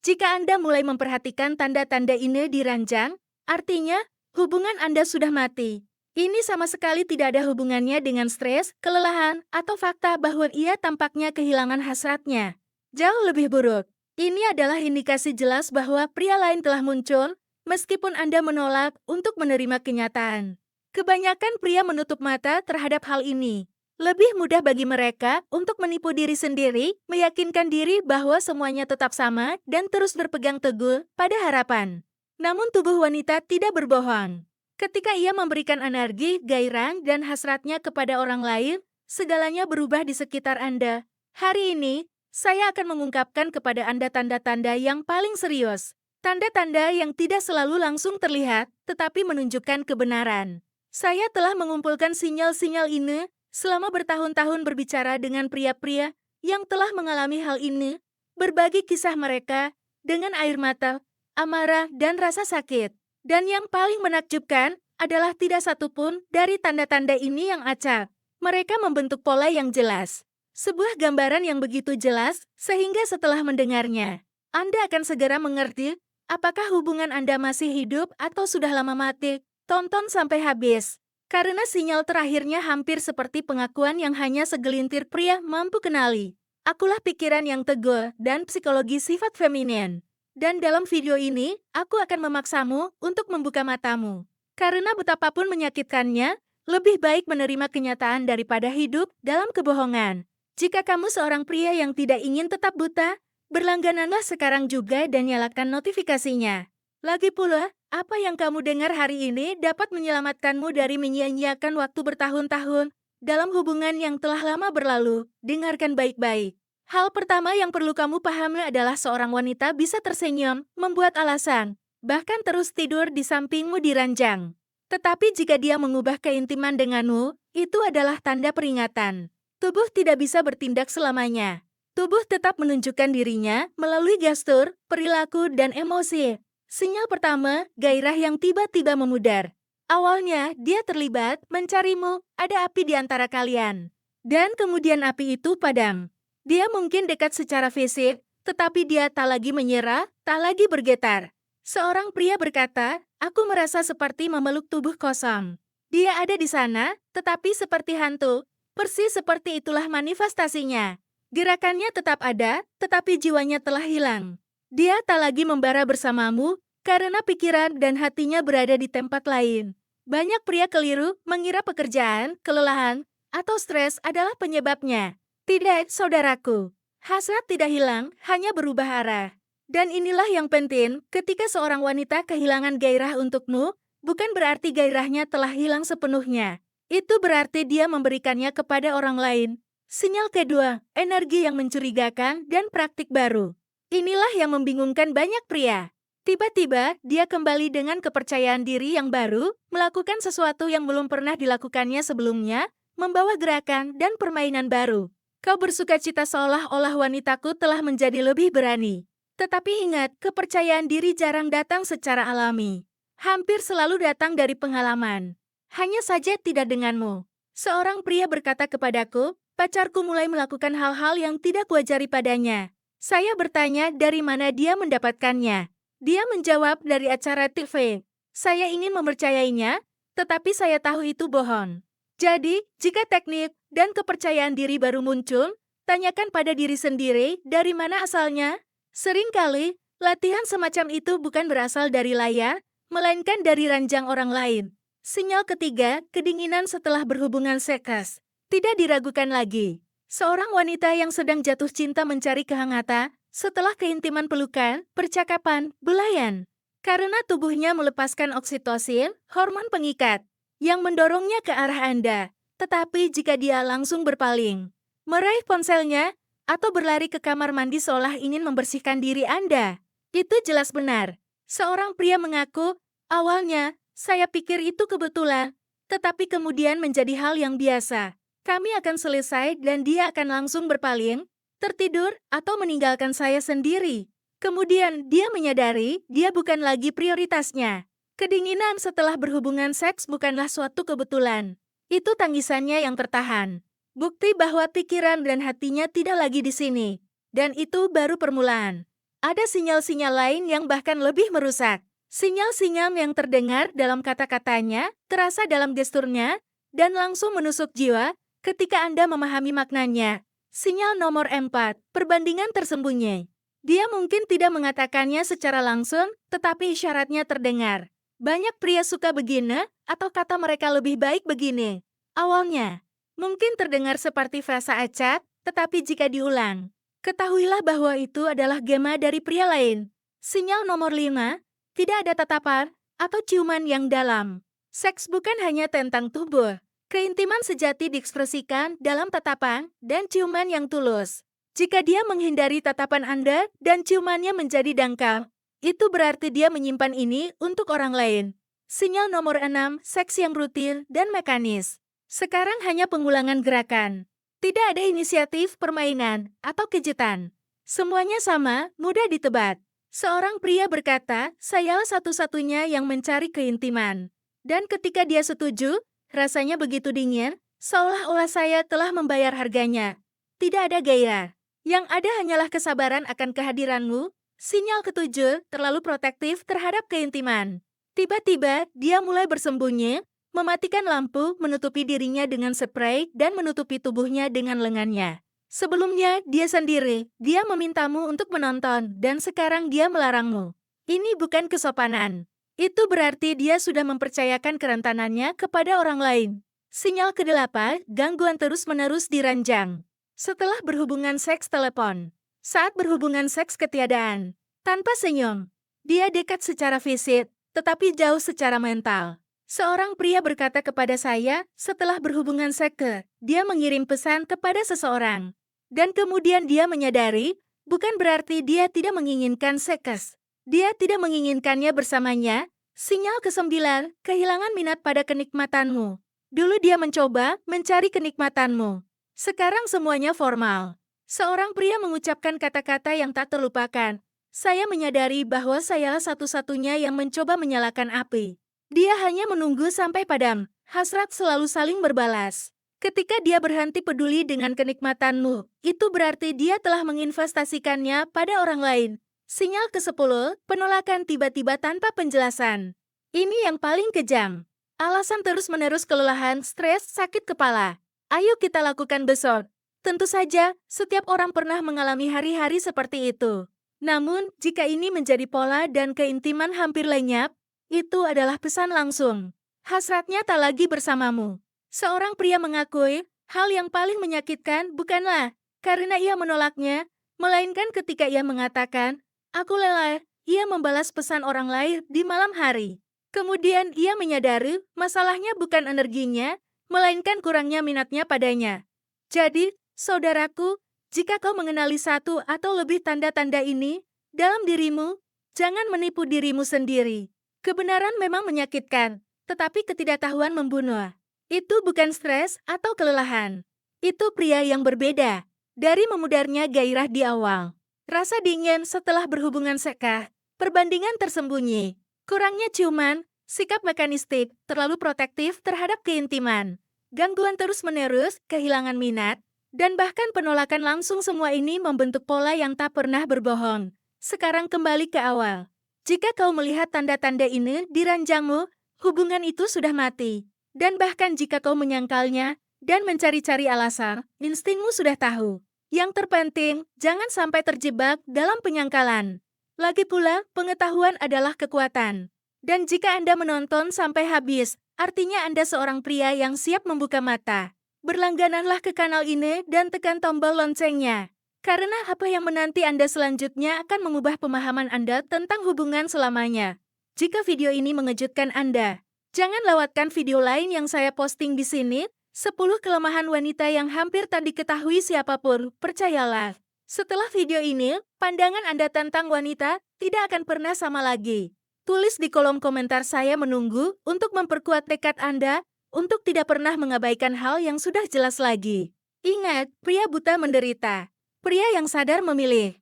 Jika Anda mulai memperhatikan tanda-tanda ini di ranjang, artinya hubungan Anda sudah mati. Ini sama sekali tidak ada hubungannya dengan stres, kelelahan, atau fakta bahwa ia tampaknya kehilangan hasratnya. Jauh lebih buruk. Ini adalah indikasi jelas bahwa pria lain telah muncul, meskipun Anda menolak untuk menerima kenyataan. Kebanyakan pria menutup mata terhadap hal ini. Lebih mudah bagi mereka untuk menipu diri sendiri, meyakinkan diri bahwa semuanya tetap sama, dan terus berpegang teguh pada harapan. Namun tubuh wanita tidak berbohong. Ketika ia memberikan energi, gairah, dan hasratnya kepada orang lain, segalanya berubah di sekitar Anda. Hari ini, saya akan mengungkapkan kepada Anda tanda-tanda yang paling serius. Tanda-tanda yang tidak selalu langsung terlihat, tetapi menunjukkan kebenaran. Saya telah mengumpulkan sinyal-sinyal ini selama bertahun-tahun berbicara dengan pria-pria yang telah mengalami hal ini, berbagi kisah mereka dengan air mata, amarah, dan rasa sakit. Dan yang paling menakjubkan adalah tidak satupun dari tanda-tanda ini yang acak. Mereka membentuk pola yang jelas. Sebuah gambaran yang begitu jelas, sehingga setelah mendengarnya, Anda akan segera mengerti apakah hubungan Anda masih hidup atau sudah lama mati. Tonton sampai habis. Karena sinyal terakhirnya hampir seperti pengakuan yang hanya segelintir pria mampu kenali. Akulah pikiran yang teguh dan psikologi sifat feminin. Dan dalam video ini, aku akan memaksamu untuk membuka matamu. Karena betapapun menyakitkannya, lebih baik menerima kenyataan daripada hidup dalam kebohongan. Jika kamu seorang pria yang tidak ingin tetap buta, berlanggananlah sekarang juga dan nyalakan notifikasinya. Lagi pula, apa yang kamu dengar hari ini dapat menyelamatkanmu dari menyia-nyiakan waktu bertahun-tahun dalam hubungan yang telah lama berlalu. Dengarkan baik-baik. Hal pertama yang perlu kamu pahami adalah seorang wanita bisa tersenyum, membuat alasan, bahkan terus tidur di sampingmu di ranjang. Tetapi jika dia mengubah keintiman denganmu, itu adalah tanda peringatan. Tubuh tidak bisa bertindak selamanya. Tubuh tetap menunjukkan dirinya melalui gestur, perilaku, dan emosi. Sinyal pertama, gairah yang tiba-tiba memudar. Awalnya, dia terlibat, mencarimu, ada api di antara kalian. Dan kemudian api itu padam. Dia mungkin dekat secara fisik, tetapi dia tak lagi menyerah, tak lagi bergetar. Seorang pria berkata, aku merasa seperti memeluk tubuh kosong. Dia ada di sana, tetapi seperti hantu. Persis seperti itulah manifestasinya. Gerakannya tetap ada, tetapi jiwanya telah hilang. Dia tak lagi membara bersamamu, karena pikiran dan hatinya berada di tempat lain. Banyak pria keliru mengira pekerjaan, kelelahan, atau stres adalah penyebabnya. Tidak, saudaraku. Hasrat tidak hilang, hanya berubah arah. Dan inilah yang penting, ketika seorang wanita kehilangan gairah untukmu, bukan berarti gairahnya telah hilang sepenuhnya. Itu berarti dia memberikannya kepada orang lain. Sinyal kedua, energi yang mencurigakan dan praktik baru. Inilah yang membingungkan banyak pria. Tiba-tiba, dia kembali dengan kepercayaan diri yang baru, melakukan sesuatu yang belum pernah dilakukannya sebelumnya, membawa gerakan dan permainan baru. Kau bersukacita seolah-olah wanitaku telah menjadi lebih berani. Tetapi ingat, kepercayaan diri jarang datang secara alami. Hampir selalu datang dari pengalaman. Hanya saja tidak denganmu. Seorang pria berkata kepadaku, pacarku mulai melakukan hal-hal yang tidak kuajari padanya. Saya bertanya dari mana dia mendapatkannya. Dia menjawab dari acara TV. Saya ingin mempercayainya, tetapi saya tahu itu bohong. Jadi, jika teknik dan kepercayaan diri baru muncul, tanyakan pada diri sendiri dari mana asalnya. Seringkali, latihan semacam itu bukan berasal dari layar, melainkan dari ranjang orang lain. Sinyal ketiga, kedinginan setelah berhubungan seks. Tidak diragukan lagi. Seorang wanita yang sedang jatuh cinta mencari kehangatan setelah keintiman pelukan, percakapan, belayan. Karena tubuhnya melepaskan oksitosin, hormon pengikat, yang mendorongnya ke arah Anda. Tetapi jika dia langsung berpaling, meraih ponselnya, atau berlari ke kamar mandi seolah ingin membersihkan diri Anda, itu jelas benar. Seorang pria mengaku, awalnya, saya pikir itu kebetulan, tetapi kemudian menjadi hal yang biasa. Kami akan selesai dan dia akan langsung berpaling, tertidur, atau meninggalkan saya sendiri. Kemudian dia menyadari dia bukan lagi prioritasnya. Kedinginan setelah berhubungan seks bukanlah suatu kebetulan. Itu tangisannya yang tertahan. Bukti bahwa pikiran dan hatinya tidak lagi di sini. Dan itu baru permulaan. Ada sinyal-sinyal lain yang bahkan lebih merusak. Sinyal-sinyal yang terdengar dalam kata-katanya, terasa dalam gesturnya, dan langsung menusuk jiwa ketika Anda memahami maknanya. Sinyal nomor 4, perbandingan tersembunyi. Dia mungkin tidak mengatakannya secara langsung, tetapi isyaratnya terdengar. Banyak pria suka begini, atau kata mereka lebih baik begini. Awalnya, mungkin terdengar seperti frasa acak, tetapi jika diulang, ketahuilah bahwa itu adalah gema dari pria lain. Sinyal nomor 5, tidak ada tatapan atau ciuman yang dalam. Seks bukan hanya tentang tubuh. Keintiman sejati diekspresikan dalam tatapan dan ciuman yang tulus. Jika dia menghindari tatapan Anda dan ciumannya menjadi dangkal, itu berarti dia menyimpan ini untuk orang lain. Sinyal nomor 6, seks yang rutin dan mekanis. Sekarang hanya pengulangan gerakan. Tidak ada inisiatif permainan atau kejutan. Semuanya sama, mudah ditebak. Seorang pria berkata, saya satu-satunya yang mencari keintiman. Dan ketika dia setuju, rasanya begitu dingin, seolah-olah saya telah membayar harganya. Tidak ada gairah. Yang ada hanyalah kesabaran akan kehadiranmu. Sinyal ketujuh, terlalu protektif terhadap keintiman. Tiba-tiba, dia mulai bersembunyi, mematikan lampu, menutupi dirinya dengan spray, dan menutupi tubuhnya dengan lengannya. Sebelumnya, dia sendiri, dia memintamu untuk menonton, dan sekarang dia melarangmu. Ini bukan kesopanan. Itu berarti dia sudah mempercayakan kerentanannya kepada orang lain. Sinyal ke-8, gangguan terus-menerus di ranjang. Setelah berhubungan seks telepon. Saat berhubungan seks ketiadaan. Tanpa senyum. Dia dekat secara fisik, tetapi jauh secara mental. Seorang pria berkata kepada saya, setelah berhubungan seks, dia mengirim pesan kepada seseorang. Dan kemudian dia menyadari, bukan berarti dia tidak menginginkan seks. Dia tidak menginginkannya bersamanya. Sinyal ke-9, kehilangan minat pada kenikmatanmu. Dulu dia mencoba mencari kenikmatanmu. Sekarang semuanya formal. Seorang pria mengucapkan kata-kata yang tak terlupakan. Saya menyadari bahwa saya satu-satunya yang mencoba menyalakan api. Dia hanya menunggu sampai padam. Hasrat selalu saling berbalas. Ketika dia berhenti peduli dengan kenikmatanmu, itu berarti dia telah menginvestasikannya pada orang lain. Sinyal ke-10, penolakan tiba-tiba tanpa penjelasan. Ini yang paling kejam. Alasan terus-menerus kelelahan, stres, sakit kepala. Ayo kita lakukan besok. Tentu saja, setiap orang pernah mengalami hari-hari seperti itu. Namun, jika ini menjadi pola dan keintiman hampir lenyap, itu adalah pesan langsung. Hasratnya tak lagi bersamamu. Seorang pria mengakui, hal yang paling menyakitkan bukanlah karena ia menolaknya, melainkan ketika ia mengatakan, aku lelah, ia membalas pesan orang lain di malam hari. Kemudian ia menyadari, masalahnya bukan energinya, melainkan kurangnya minatnya padanya. Jadi, saudaraku, jika kau mengenali satu atau lebih tanda-tanda ini dalam dirimu, jangan menipu dirimu sendiri. Kebenaran memang menyakitkan, tetapi ketidaktahuan membunuh. Itu bukan stres atau kelelahan. Itu pria yang berbeda dari memudarnya gairah di awal. Rasa dingin setelah berhubungan seks, perbandingan tersembunyi, kurangnya ciuman, sikap mekanistik, terlalu protektif terhadap keintiman, gangguan terus-menerus, kehilangan minat, dan bahkan penolakan langsung. Semua ini membentuk pola yang tak pernah berbohong. Sekarang kembali ke awal. Jika kau melihat tanda-tanda ini di ranjangmu, hubungan itu sudah mati. Dan bahkan jika kau menyangkalnya dan mencari-cari alasan, instingmu sudah tahu. Yang terpenting, jangan sampai terjebak dalam penyangkalan. Lagi pula, pengetahuan adalah kekuatan. Dan jika Anda menonton sampai habis, artinya Anda seorang pria yang siap membuka mata. Berlanggananlah ke kanal ini dan tekan tombol loncengnya. Karena apa yang menanti Anda selanjutnya akan mengubah pemahaman Anda tentang hubungan selamanya. Jika video ini mengejutkan Anda, jangan lewatkan video lain yang saya posting di sini, 10 kelemahan wanita yang hampir tak diketahui siapapun, percayalah. Setelah video ini, pandangan Anda tentang wanita tidak akan pernah sama lagi. Tulis di kolom komentar, saya menunggu untuk memperkuat tekad Anda untuk tidak pernah mengabaikan hal yang sudah jelas lagi. Ingat, pria buta menderita. Pria yang sadar memilih.